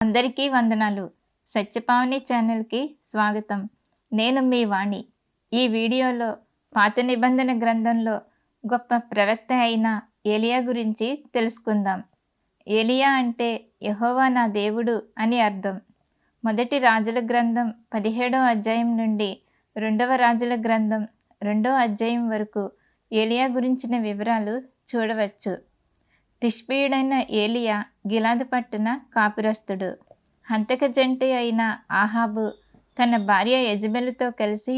అందరికీ వందనాలు. సత్యపావని ఛానల్కి స్వాగతం. నేను మీ వాణి. ఈ వీడియోలో పాత నిబంధన గ్రంథంలో గొప్ప ప్రవక్త అయిన ఏలియా గురించి తెలుసుకుందాం. ఏలియా అంటే యెహోవా నా దేవుడు అని అర్థం. మొదటి రాజుల గ్రంథం 17వ అధ్యాయం నుండి 2వ రాజుల గ్రంథం 2వ అధ్యాయం వరకు ఏలియా గురించిన వివరాలు చూడవచ్చు. తిష్బీయుడైన ఏలియా గిలాదు పట్టణ కాపురస్తుడు. హంతక జంటి అయిన ఆహాబు తన భార్య యెజబెలుతో కలిసి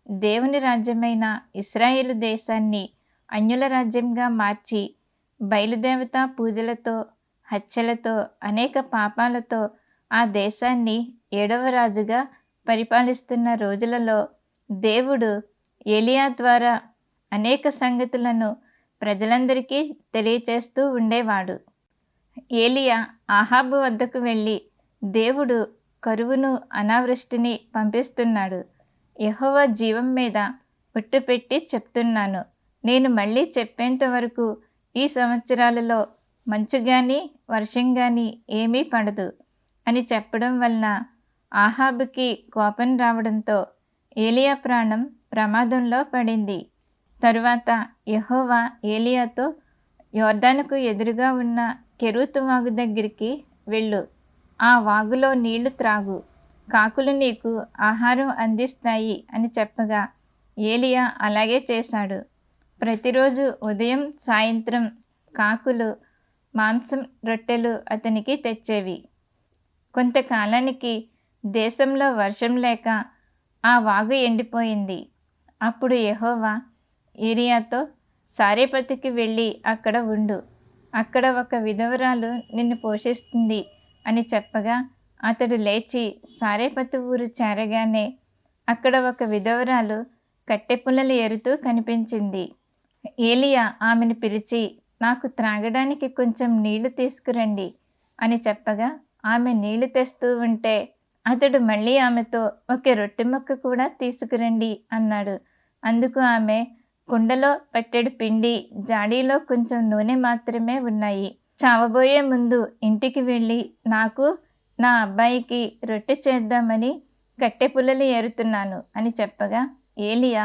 దేవుని రాజ్యమైన ఇశ్రాయేలు దేశాన్ని అన్యుల రాజ్యంగా మార్చి బయలుదేవత పూజలతో, హత్యలతో, అనేక పాపాలతో ఆ దేశాన్ని 7వ రాజుగా పరిపాలిస్తున్న రోజులలో దేవుడు ఏలియా ద్వారా అనేక సంగతులను ప్రజలందరికీ తెలియచేస్తూ ఉండేవాడు. ఏలియా ఆహాబు వద్దకు వెళ్ళి దేవుడు కరువును, అనావృష్టిని పంపిస్తున్నాడు. యెహోవా జీవం మీద ఒట్టు పెట్టి చెప్తున్నాను, నేను మళ్ళీ చెప్పేంత వరకు ఈ సంవత్సరాలలో మంచు కానీ వర్షం కానీ ఏమీ పడదు అని చెప్పడం వలన ఆహాబుకి కోపం రావడంతో ఏలియా ప్రాణం ప్రమాదంలో పడింది. తరువాత యెహోవా ఏలియాతో యొర్దానుకు ఎదురుగా ఉన్న కెరూతు వాగు దగ్గరికి వెళ్ళు, ఆ వాగులో నీళ్లు త్రాగు, కాకులు నీకు ఆహారం అందిస్తాయి అని చెప్పగా ఏలియా అలాగే చేశాడు. ప్రతిరోజు ఉదయం సాయంత్రం కాకులు మాంసం, రొట్టెలు అతనికి తెచ్చేవి. కొంతకాలానికి దేశంలో వర్షం లేక ఆ వాగు ఎండిపోయింది. అప్పుడు యెహోవా ఏలియాతో సారేపతుకి వెళ్ళి అక్కడ ఉండు, అక్కడ ఒక విధవరాలు నిన్ను పోషిస్తుంది అని చెప్పగా అతడు లేచి సారేపతు ఊరు చేరగానే అక్కడ ఒక విధవరాలు కట్టెపుల్లలు ఏరుతూ కనిపించింది. ఏలియా ఆమెను పిలిచి, నాకు త్రాగడానికి కొంచెం నీళ్లు తీసుకురండి అని చెప్పగా ఆమె నీళ్లు తెస్తూ ఉంటే అతడు మళ్ళీ ఆమెతో ఒక రొట్టె ముక్క కూడా తీసుకురండి అన్నాడు. అందుకు ఆమె, కుండలో పట్టెడు పిండి, జాడీలో కొంచెం నూనె మాత్రమే ఉన్నాయి. చావబోయే ముందు ఇంటికి వెళ్ళి నాకు, నా అబ్బాయికి రొట్టె చేద్దామని కట్టె పుల్లలు ఏరుతున్నాను అని చెప్పగా ఏలియా,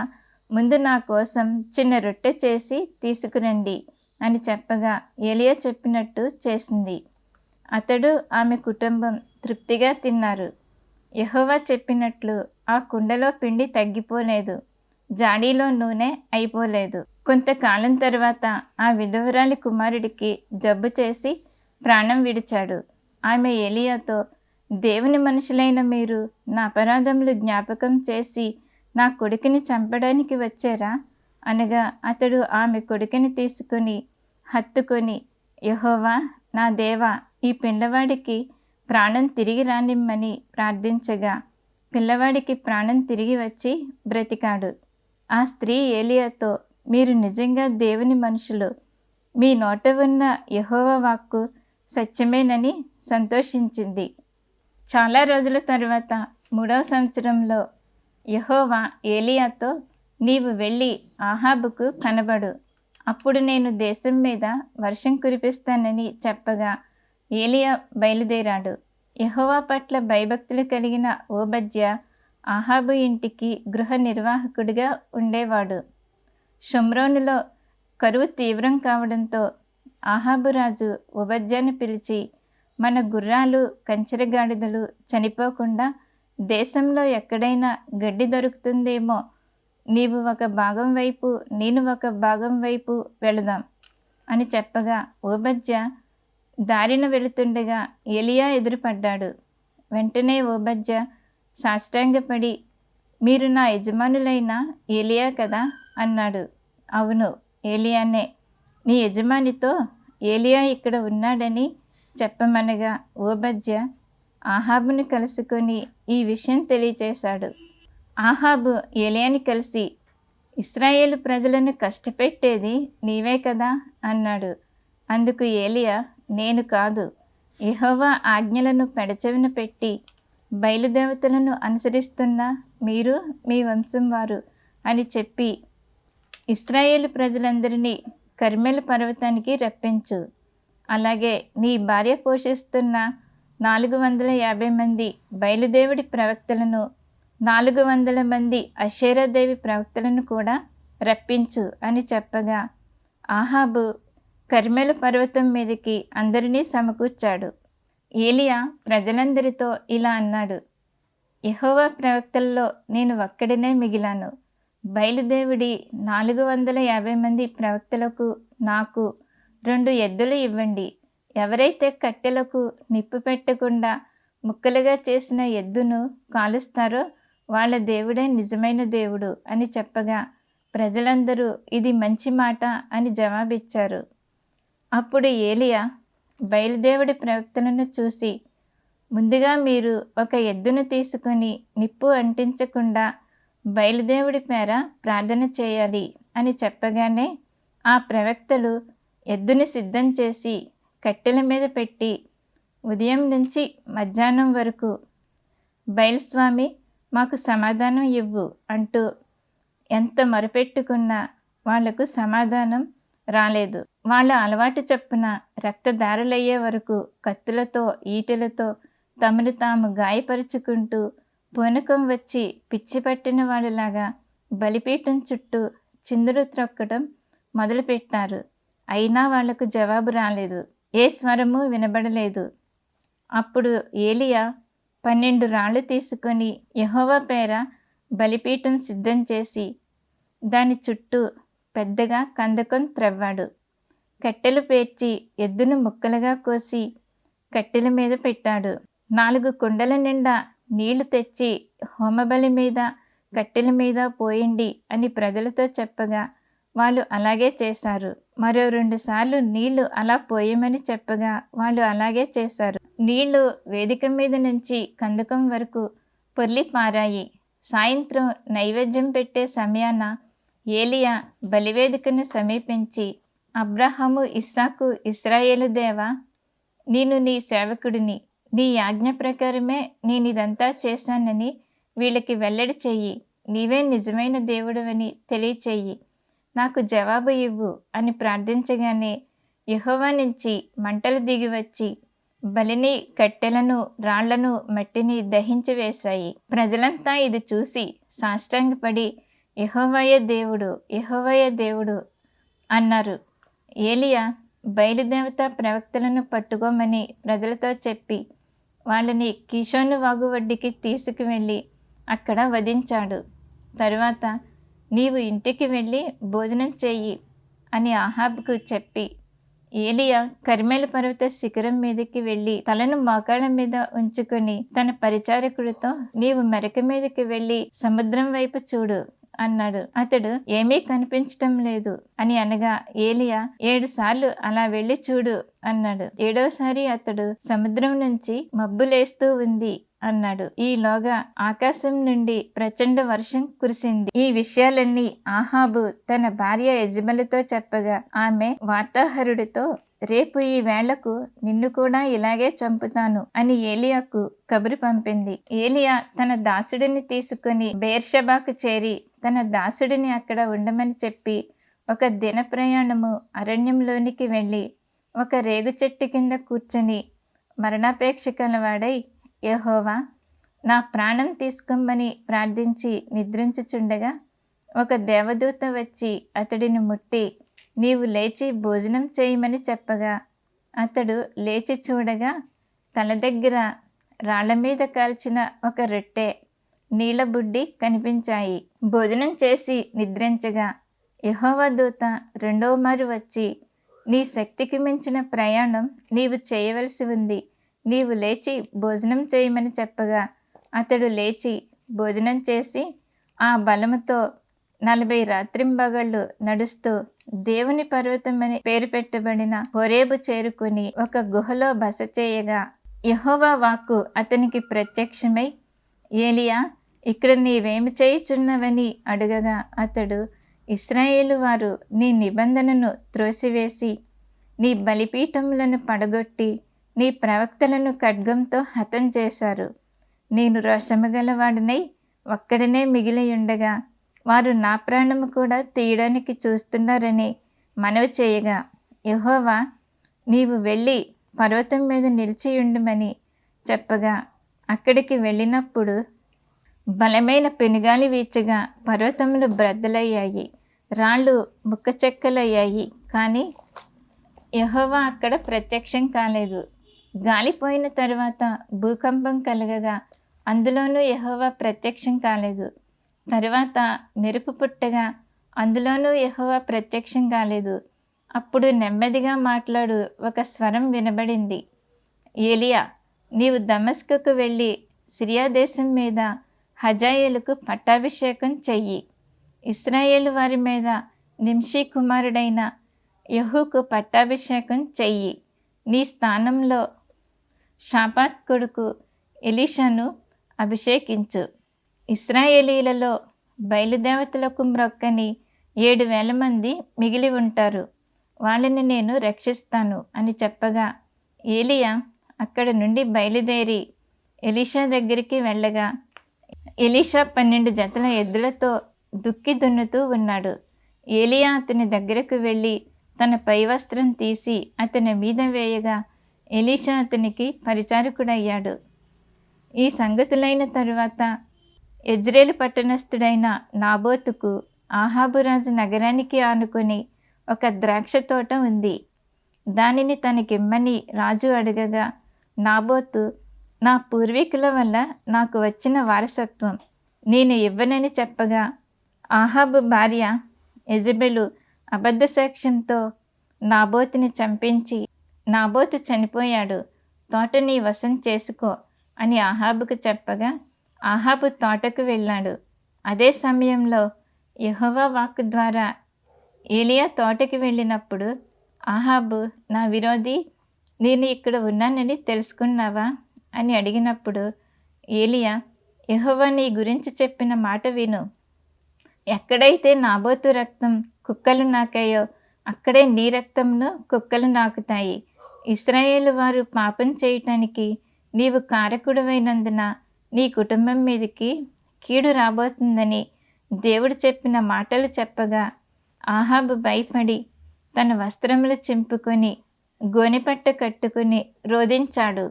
ముందు నా కోసం చిన్న రొట్టె చేసి తీసుకురండి అని చెప్పగా ఏలియా చెప్పినట్టు చేసింది. అతడు, ఆమె కుటుంబం తృప్తిగా తిన్నారు. యెహోవా చెప్పినట్లు ఆ కుండలో పిండి తగ్గిపోలేదు, జాడీలో నూనె అయిపోలేదు. కొంతకాలం తర్వాత ఆ విధవరాలి కుమారుడికి జబ్బు చేసి ప్రాణం విడిచాడు. ఆమె ఏలియాతో, దేవుని మనుషులైన మీరు నా అపరాధములు జ్ఞాపకం చేసి నా కొడుకుని చంపడానికి వచ్చారా అనగా అతడు ఆమె కొడుకుని తీసుకుని హత్తుకొని, యెహోవా నా దేవా, ఈ పిల్లవాడికి ప్రాణం తిరిగి రానిమ్మని ప్రార్థించగా పిల్లవాడికి ప్రాణం తిరిగి వచ్చి బ్రతికాడు. ఆ స్త్రీ ఏలియాతో, మీరు నిజంగా దేవుని మనుషులు, మీ నోట ఉన్న యెహోవా వాక్కు సత్యమేనని సంతోషించింది. చాలా రోజుల తరువాత 3వ సంవత్సరంలో యెహోవా ఏలియాతో, నీవు వెళ్ళి ఆహాబుకు కనబడు, అప్పుడు నేను దేశం మీద వర్షం కురిపిస్తానని చెప్పగా ఏలియా బయలుదేరాడు. యెహోవా పట్ల భయభక్తులు కలిగిన ఓబద్యా ఆహాబు ఇంటికి గృహ నిర్వాహకుడిగా ఉండేవాడు. షోమ్రోనులో కరువు తీవ్రం కావడంతో ఆహాబు రాజు ఓబద్యాను పిలిచి, మన గుర్రాలు, కంచెరగాడిదలు చనిపోకుండా దేశంలో ఎక్కడైనా గడ్డి దొరుకుతుందేమో, నీవు ఒక భాగం వైపు నేను ఒక భాగం వైపు వెళదాం అని చెప్పగా ఓబద్యా దారిన వెళుతుండగా ఏలియా ఎదురుపడ్డాడు. వెంటనే ఓబద్యా సాష్టాంగపడి, మీరు నా యజమానులైన ఏలియా కదా అన్నాడు. అవును, ఏలియానే, నీ యజమానితో ఏలియా ఇక్కడ ఉన్నాడని చెప్పమనగా ఓబద్యా ఆహాబును కలుసుకొని ఈ విషయం తెలియచేశాడు. ఆహాబు ఏలియాని కలిసి, ఇశ్రాయేలు ప్రజలను కష్టపెట్టేది నీవే కదా అన్నాడు. అందుకు ఏలియా, నేను కాదు, యెహోవా ఆజ్ఞలను పెడచెవిన పెట్టి బయలుదేవతలను అనుసరిస్తున్న మీరు, మీ వంశం వారు అని చెప్పి ఇశ్రాయేలు ప్రజలందరినీ కర్మెలు పర్వతానికి రప్పించు. అలాగే నీ భార్య పోషిస్తున్న 450 మంది బయలుదేవుడి ప్రవక్తలను, 400 మంది అషేరాదేవి ప్రవక్తలను కూడా రప్పించు అని చెప్పగా ఆహాబు కర్మెలు పర్వతం మీదకి అందరినీ సమకూర్చాడు. ఏలియా ప్రజలందరితో ఇలా అన్నాడు, యెహోవా ప్రవక్తల్లో నేను ఒక్కడినే మిగిలాను. బయలుదేవుడి 450 మంది ప్రవక్తలకు నాకు 2 ఎద్దులు ఇవ్వండి. ఎవరైతే కట్టెలకు నిప్పు పెట్టకుండా ముక్కలుగా చేసిన ఎద్దును కాలుస్తారో వాళ్ళ దేవుడే నిజమైన దేవుడు అని చెప్పగా ప్రజలందరూ ఇది మంచి మాట అని జవాబిచ్చారు. అప్పుడు ఏలియా బయలుదేవుడి ప్రవక్తలను చూసి, ముందుగా మీరు ఒక ఎద్దును తీసుకొని నిప్పు అంటించకుండా బయలుదేవుడి పేర ప్రార్థన చేయాలి అని చెప్పగానే ఆ ప్రవక్తలు ఎద్దుని సిద్ధం చేసి కట్టెల మీద పెట్టి ఉదయం నుంచి మధ్యాహ్నం వరకు బయలుస్వామి మాకు సమాధానం ఇవ్వు అంటూ ఎంత మొరపెట్టుకున్నా వాళ్లకు సమాధానం రాలేదు. వాళ్ళ అలవాటు చొప్పున రక్తధారలయ్యే వరకు కత్తులతో ఈటెలతో తమను తాము గాయపరుచుకుంటూ పూనకం వచ్చి పిచ్చి పట్టిన వాళ్ళలాగా బలిపీఠం చుట్టూ చిందులు త్రొక్కడం మొదలుపెట్టారు. అయినా వాళ్లకు జవాబు రాలేదు, ఏ స్వరము వినబడలేదు. అప్పుడు ఏలియా 12 రాళ్ళు తీసుకొని యెహోవా పేర బలిపీఠం సిద్ధం చేసి దాని చుట్టూ పెద్దగా కందకం త్రవ్వాడు. కట్టెలు పేర్చి ఎద్దును ముక్కలుగా కోసి కట్టెల మీద పెట్టాడు. 4 కుండల నిండా నీళ్లు తెచ్చి హోమబలి మీద కట్టెల మీద పోయండి అని ప్రజలతో చెప్పగా వాళ్ళు అలాగే చేశారు. మరో 2 సార్లు నీళ్లు అలా పోయమని చెప్పగా వాళ్ళు అలాగే చేశారు. నీళ్లు వేదిక మీద నుంచి కందకం వరకు పొర్లి పారాయి. సాయంత్రం నైవేద్యం పెట్టే సమయాన ఏలియా బలివేదికను సమీపించి, అబ్రాహాము, ఇస్సాకు, ఇశ్రాయేలు దేవా, నేను నీ సేవకుడిని, నీ ఆజ్ఞ ప్రకారమే నేనిదంతా చేశానని వీళ్ళకి వెల్లడి చెయ్యి. నీవే నిజమైన దేవుడవని తెలియచెయ్యి. నాకు జవాబు ఇవ్వు అని ప్రార్థించగానే యెహోవా నుంచి మంటలు దిగివచ్చి బలిని, కట్టెలను, రాళ్లను, మట్టిని దహించి వేశాయి. ప్రజలంతా ఇది చూసి సాష్టాంగపడి యెహోవాయే దేవుడు, యెహోవాయే దేవుడు అన్నారు. ఏలియా బయలుదేవత ప్రవక్తలను పట్టుకోమని ప్రజలతో చెప్పి వాళ్ళని కీషోను వాగు ఒడ్డుకి తీసుకువెళ్ళి అక్కడ వధించాడు. తరువాత నీవు ఇంటికి వెళ్ళి భోజనం చెయ్యి అని ఆహాబుకు చెప్పి ఏలియా కర్మెలు పర్వత శిఖరం మీదకి వెళ్ళి తలను మోకాళ్ళ మీద ఉంచుకొని తన పరిచారకుడితో, నీవు మెరక మీదకి వెళ్ళి సముద్రం వైపు చూడు అన్నాడు. అతడు ఏమీ కనిపించటం లేదు అని అనగా ఏలియా 7 సార్లు అలా వెళ్ళి చూడు అన్నాడు. 7వసారి అతడు సముద్రం నుంచి మబ్బులేస్తూ ఉంది అన్నాడు. ఈలోగా ఆకాశం నుండి ప్రచండ వర్షం కురిసింది. ఈ విషయాలన్నీ ఆహాబు తన భార్య యెజెబెలుతో చెప్పగా ఆమె వార్తాహరుడితో, రేపు ఈ వేళకు నిన్ను కూడా ఇలాగే చంపుతాను అని ఏలియాకు కబురు పంపింది. ఏలియా తన దాసుడిని తీసుకుని బెయేర్షెబాకు చేరి తన దాసుడిని అక్కడ ఉండమని చెప్పి ఒక దిన ప్రయాణము అరణ్యంలోనికి వెళ్ళి ఒక రేగు చెట్టు కింద కూర్చొని మరణాపేక్ష కలవాడై, యెహోవా నా ప్రాణం తీసుకోమని ప్రార్థించి నిద్రించుచుండగా ఒక దేవదూత వచ్చి అతడిని ముట్టి, నీవు లేచి భోజనం చేయమని చెప్పగా అతడు లేచి చూడగా తల దగ్గర రాళ్ల మీద కాల్చిన ఒక రొట్టె, నీళ్ల బుడ్డి కనిపించాయి. భోజనం చేసి నిద్రించగా యెహోవా దూత 2వ మారు వచ్చి, నీ శక్తికి మించిన ప్రయాణం నీవు చేయవలసి ఉంది, నీవు లేచి భోజనం చేయమని చెప్పగా అతడు లేచి భోజనం చేసి ఆ బలముతో 40 రాత్రింబగళ్ళు నడుస్తూ దేవుని పర్వతం అని పేరు పెట్టబడిన హోరేబు చేరుకుని ఒక గుహలో బస చేయగా యెహోవా వాక్కు అతనికి ప్రత్యక్షమై, ఏలియా ఇక్కడ నీవేమి చేయుచున్నవని అడగగా అతడు, ఇశ్రాయేలు వారు నీ నిబంధనను త్రోసివేసి నీ బలిపీఠములను పడగొట్టి నీ ప్రవక్తలను ఖడ్గంతో హతం చేశారు. నేను రోషము గలవాడినై ఒక్కడనే మిగిలియుండగా వారు నా ప్రాణము కూడా తీయడానికి చూస్తున్నారని మనవి చేయగా, యెహోవా నీవు వెళ్ళి పర్వతం మీద నిలిచియుండమని చెప్పగా అక్కడికి వెళ్ళినప్పుడు బలమైన పెనుగాలి వీచగా పర్వతములు బ్రద్దలయ్యాయి, రాళ్ళు ముక్కచెక్కలయ్యాయి. కానీ యెహోవా అక్కడ ప్రత్యక్షం కాలేదు. గాలిపోయిన తరువాత భూకంపం కలగగా అందులోనూ యెహోవా ప్రత్యక్షం కాలేదు. తరువాత మెరుపు పుట్టగా అందులోనూ యెహోవా ప్రత్యక్షం కాలేదు. అప్పుడు నెమ్మదిగా మాట్లాడు ఒక స్వరం వినబడింది. ఏలియా, నీవు దమస్కుకు వెళ్ళి సిరియా దేశం మీద హజాయేలుకు పట్టాభిషేకం చెయ్యి. ఇశ్రాయేలు వారి మీద నింషీ కుమారుడైన యెహూకు పట్టాభిషేకం చెయ్యి. నీ స్థానంలో షాపాత్ కొడుకు ఎలీషాను అభిషేకించు. ఇశ్రాయేలీలలో బయలుదేవతలకు మ్రొక్కని 7,000 మంది మిగిలి ఉంటారు, వాళ్ళని నేను రక్షిస్తాను అని చెప్పగా ఏలియా అక్కడ నుండి బయలుదేరి ఎలీషా దగ్గరికి వెళ్ళగా ఎలీషా 12 జతల ఎద్దులతో దుక్కి దున్నుతూ ఉన్నాడు. ఏలియా అతని దగ్గరకు వెళ్ళి తన పై వస్త్రం తీసి అతని మీద వేయగా ఎలీషా అతనికి పరిచారకుడయ్యాడు. ఈ సంగతులైన తరువాత యెజ్రెయేలు పట్టణస్థుడైన నాబోతుకు ఆహాబురాజు నగరానికి ఆనుకొని ఒక ద్రాక్ష తోట ఉంది. దానిని తనకిమ్మని రాజు అడగగా నాబోతు, నా పూర్వీకుల వల్ల నాకు వచ్చిన వారసత్వం నేను ఇవ్వనని చెప్పగా ఆహాబు భార్య యెజెబెలు అబద్ధ సాక్ష్యంతో నాబోతుని చంపించి, నాబోతు చనిపోయాడు, తోట నీ వశం చేసుకో అని ఆహాబుకు చెప్పగా ఆహాబు తోటకు వెళ్ళాడు. అదే సమయంలో యెహోవా వాక్కు ద్వారా ఏలియా తోటకి వెళ్ళినప్పుడు ఆహాబు, నా విరోధి, నేను ఇక్కడ ఉన్నానని తెలుసుకున్నావా అని అడిగినప్పుడు ఏలియా, యెహోవా నీ గురించి చెప్పిన మాట విను. ఎక్కడైతే నాబోతు రక్తం కుక్కలు నాకాయో అక్కడే నీ రక్తంను కుక్కలు నాకుతాయి. ఇశ్రాయేలు వారు పాపం చేయటానికి నీవు కారకుడవైనందున నీ కుటుంబం మీదకి కీడు రాబోతుందని దేవుడు చెప్పిన మాటలు చెప్పగా ఆహాబు భయపడి తన వస్త్రములు చింపుకొని గోనెపట్ట కట్టుకుని రోదించాడు.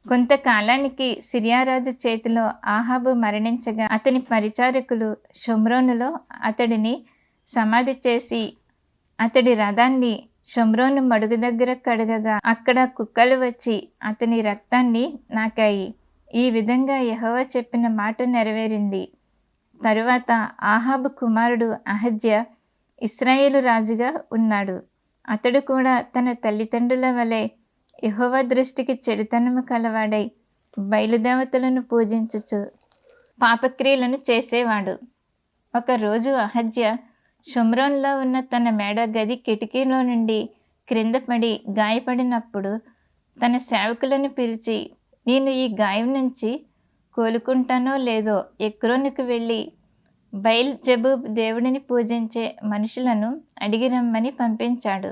కొంతకాలానికి సిరియారాజు చేతిలో ఆహాబు మరణించగా అతని పరిచారకులు షోమ్రోనులో అతడిని సమాధి చేసి అతడి రథాన్ని షోమ్రోను మడుగు దగ్గర కడగగా అక్కడ కుక్కలు వచ్చి అతని రక్తాన్ని నాకాయి. ఈ విధంగా యెహోవా చెప్పిన మాట నెరవేరింది. తరువాత ఆహాబు కుమారుడు అహజ్యా ఇశ్రాయేలు రాజుగా ఉన్నాడు. అతడు కూడా తన తల్లిదండ్రుల వలె యెహోవా దృష్టికి చెడుతనము కలవాడై బయలుదేవతలను పూజించుచు పాపక్రియలను చేసేవాడు. ఒకరోజు అహజ్యా షోమ్రోన్లో ఉన్న తన మేడ గది కిటికీలో నుండి క్రింద పడి గాయపడినప్పుడు తన సేవకులను పిలిచి, నేను ఈ గాయం నుంచి కోలుకుంటానో లేదో ఎక్రోనుకు వెళ్ళి బయల్జెబూబ్ దేవుడిని పూజించే మనుషులను అడిగి రమ్మని పంపించాడు.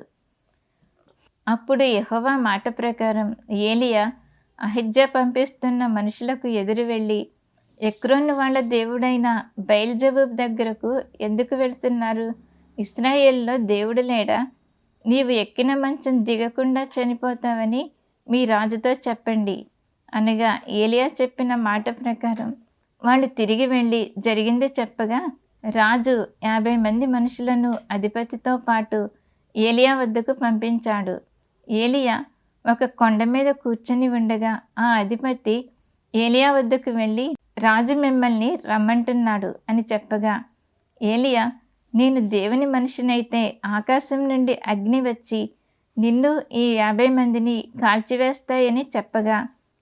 అప్పుడు యెహోవా మాట ప్రకారం ఏలియా అహజ్యా పంపిస్తున్న మనుషులకు ఎదురు వెళ్ళి, ఎక్రోను వాళ్ళ దేవుడైన బయల్జెబూబ్ దగ్గరకు ఎందుకు వెళ్తున్నారు? ఇశ్రాయేల్లో దేవుడు లేడా? నీవు ఎక్కిన మంచం దిగకుండా చనిపోతావని మీ రాజుతో చెప్పండి అనగా ఏలియా చెప్పిన మాట ప్రకారం వాళ్ళు తిరిగి వెళ్ళి జరిగింది చెప్పగా రాజు 50 మంది మనుషులను అధిపతితో పాటు ఏలియా వద్దకు పంపించాడు. ఏలియా ఒక కొండ మీద కూర్చొని ఉండగా ఆ అధిపతి ఏలియా వద్దకు వెళ్ళి, రాజు మిమ్మల్ని రమ్మంటున్నాడు అని చెప్పగా ఏలియా, నేను దేవుని మనిషినైతే ఆకాశం నుండి అగ్ని వచ్చి నిన్ను ఈ 50 మందిని కాల్చివేస్తాయని చెప్పగా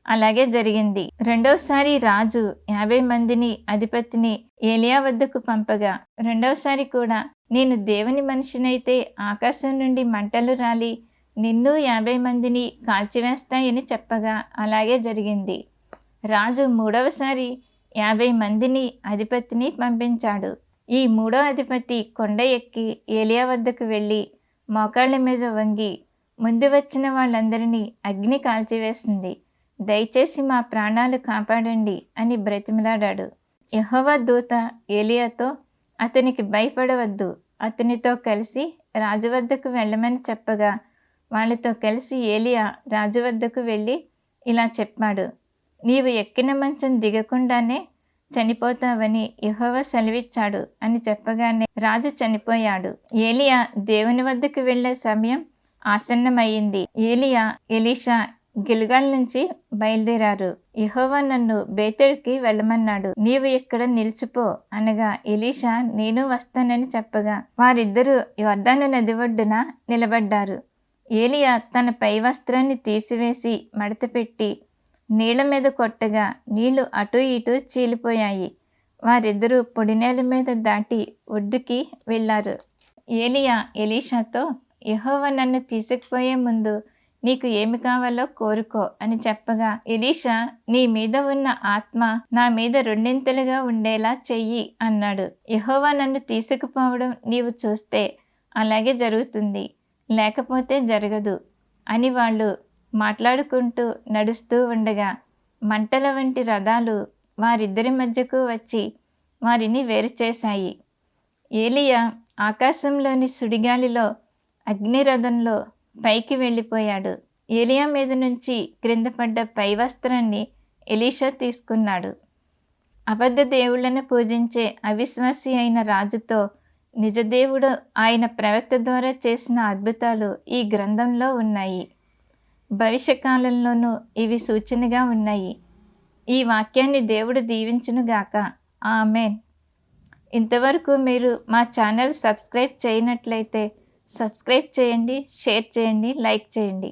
అలాగే జరిగింది. రెండవసారి రాజు 50 మందిని అధిపతిని ఏలియా వద్దకు పంపగా రెండవసారి కూడా నేను దేవుని మనిషినైతే ఆకాశం నుండి మంటలు రాలి నిన్ను 50 మందిని కాల్చివేస్తాయని చెప్పగా అలాగే జరిగింది. రాజు మూడవసారి 50 మందిని అధిపతిని పంపించాడు. ఈ మూడో అధిపతి కొండ ఎక్కి ఏలియా వద్దకు వెళ్ళి మోకాళ్ళ మీద వంగి, ముందు వచ్చిన వాళ్ళందరినీ అగ్ని కాల్చివేసింది, దయచేసి మా ప్రాణాలు కాపాడండి అని బ్రతిమలాడాడు. యెహోవా దూత ఏలియాతో, అతనికి భయపడవద్దు, అతనితో కలిసి రాజు వద్దకు వెళ్ళమని చెప్పగా వాళ్ళతో కలిసి ఏలియా రాజు వద్దకు వెళ్ళి ఇలా చెప్పాడు, నీవు ఎక్కిన మంచం దిగకుండానే చనిపోతావని యెహోవా సెలవిచ్చాడు అని చెప్పగానే రాజు చనిపోయాడు. ఏలియా దేవుని వద్దకు వెళ్ళే సమయం ఆసన్నమయ్యింది. ఏలియా ఎలీషా గిల్గాల్ నుంచి బయలుదేరారు. యెహోవా నన్ను బేతేలుకి వెళ్ళమన్నాడు, నీవు ఇక్కడ నిలిచిపో అనగా ఎలీషా నేను వస్తానని చెప్పగా వారిద్దరూ యొర్దాను నది ఒడ్డున నిలబడ్డారు. ఏలియా తన పై వస్త్రాన్ని తీసివేసి మడతపెట్టి నీళ్ల మీద కొట్టగా నీళ్లు అటూ ఇటూ చీలిపోయాయి. వారిద్దరూ పొడినేల మీద దాటి ఒడ్డుకి వెళ్ళారు. ఏలియా ఎలీషాతో, యెహోవా నన్ను తీసుకుపోయే ముందు నీకు ఏమి కావాలో కోరుకో అని చెప్పగా ఎలీషా, నీ మీద ఉన్న ఆత్మ నా మీద రెండింతలుగా ఉండేలా చెయ్యి అన్నాడు. యెహోవా నన్ను తీసుకుపోవడం నీవు చూస్తే అలాగే జరుగుతుంది, లేకపోతే జరగదు అని వాళ్ళు మాట్లాడుకుంటూ నడుస్తూ ఉండగా మంటల వంటి రథాలు వారిద్దరి మధ్యకు వచ్చి వారిని వేరు చేశాయి. ఏలియా ఆకాశంలోని సుడిగాలిలో అగ్నిరథంలో పైకి వెళ్ళిపోయాడు. ఏలియా మీద నుంచి క్రింద పడ్డ పై వస్త్రాన్ని ఎలీషా తీసుకున్నాడు. అబద్ధ దేవుళ్లను పూజించే అవిశ్వాసి అయిన రాజుతో నిజదేవుడు ఆయన ప్రవక్త ద్వారా చేసిన అద్భుతాలు ఈ గ్రంథంలో ఉన్నాయి. భవిష్యకాలంలోనూ ఇవి సూచనగా ఉన్నాయి. ఈ వాక్యాన్ని దేవుడు దీవించునుగాక. ఆమేన్. ఇంతవరకు మీరు మా ఛానల్ సబ్స్క్రైబ్ చేయనట్లయితే సబ్స్క్రైబ్ చేయండి, షేర్ చేయండి, లైక్ చేయండి.